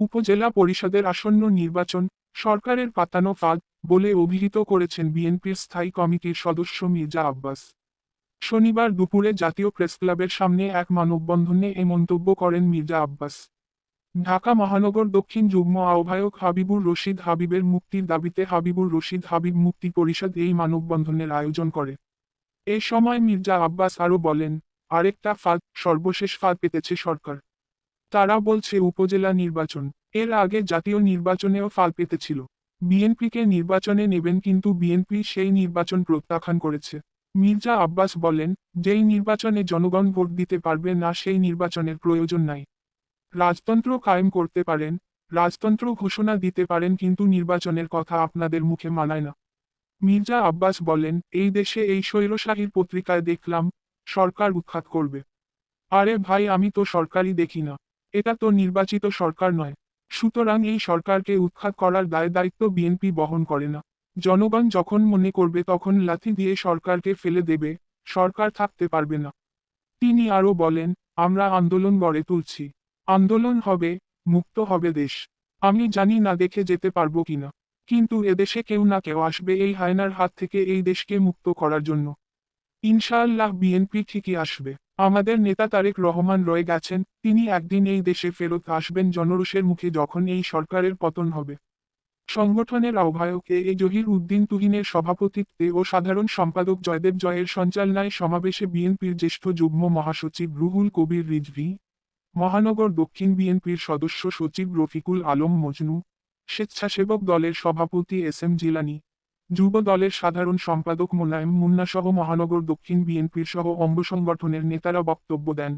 উপজেলা পরিষদের আসন্ন নির্বাচন সরকারের পাতানো ফাঁদ বলে অভিহিত করেছেন বিএনপির স্থায়ী কমিটির সদস্য মির্জা আব্বাস। শনিবার দুপুরে জাতীয় প্রেসক্লাবের সামনে এক মানববন্ধনে এ মন্তব্য করেন মির্জা আব্বাস। ঢাকা মহানগর দক্ষিণ যুগ্ম আহ্বায়ক হাবিবুর রশিদ হাবিবের মুক্তির দাবিতে হাবিবুর রশিদ হাবিব মুক্তি পরিষদ এই মানববন্ধনের আয়োজন করে। এ সময় মির্জা আব্বাস আরও বলেন, আরেকটা ফাঁদ, সর্বশেষ ফাঁদ পেতেছে সরকার। তারা বলছে উপজেলা নির্বাচন, এর আগে জাতীয় নির্বাচনেও ফাল পেতেছিল। বিএনপিকে নির্বাচনে নেবেন, কিন্তু বিএনপি সেই নির্বাচন প্রত্যাখ্যান করেছে। মির্জা আব্বাস বলেন, যেই নির্বাচনে জনগণ ভোট দিতে পারবে না সেই নির্বাচনের প্রয়োজন নাই। রাজতন্ত্র কায়েম করতে পারেন, রাজতন্ত্র ঘোষণা দিতে পারেন, কিন্তু নির্বাচনের কথা আপনাদের মুখে মানায় না। মির্জা আব্বাস বলেন, এই দেশে এই স্বৈরশাহীর পত্রিকায় দেখলাম সরকার উৎখাত করবে। আরে ভাই, আমি তো সরকারই দেখি না। এটা তো নির্বাচিত সরকার নয়। সুতরাং এই সরকারকে উৎখাত করার দায়িত্ব বিএনপি বহন করে না। জনগণ যখন মনে করবে তখন লাথি দিয়ে সরকারকে ফেলে দেবে, সরকার থাকতে পারবে না। তিনি আরও বলেন, আমরা আন্দোলন গড়ে তুলছি। আন্দোলন হবে, মুক্ত হবে দেশ। আমি জানি না দেখে যেতে পারবো কিনা, কিন্তু এদেশে কেউ না কেউ আসবে এই হায়নার হাত থেকে এই দেশকে মুক্ত করার জন্য। ইনশাআল্লাহ বিএনপি ঠিকই আসবে। আমাদের নেতা তারেক রহমান রয়ে গেছেন, তিনি একদিন এই দেশে ফেরত আসবেন জনরোষের মুখে যখন এই সরকারের পতন হবে। সংগঠনের আহ্বায়ক এ জহির উদ্দিন তুহিনের সভাপতিত্বে ও সাধারণ সম্পাদক জয়দেব জয়ের সঞ্চালনায় সমাবেশে বিএনপির জ্যেষ্ঠ যুগ্ম মহাসচিব রুহুল কবির রিজভী, মহানগর দক্ষিণ বিএনপির সদস্য সচিব রফিকুল আলম মজনু, স্বেচ্ছাসেবক দলের সভাপতি এস এম জিলানী, যুব দলের সাধারণ সম্পাদক মোনায়েম মুন্নাসহ মহানগর দক্ষিণ বিএনপির সহ অঙ্গ সংগঠনের নেতারা বক্তব্য দেন।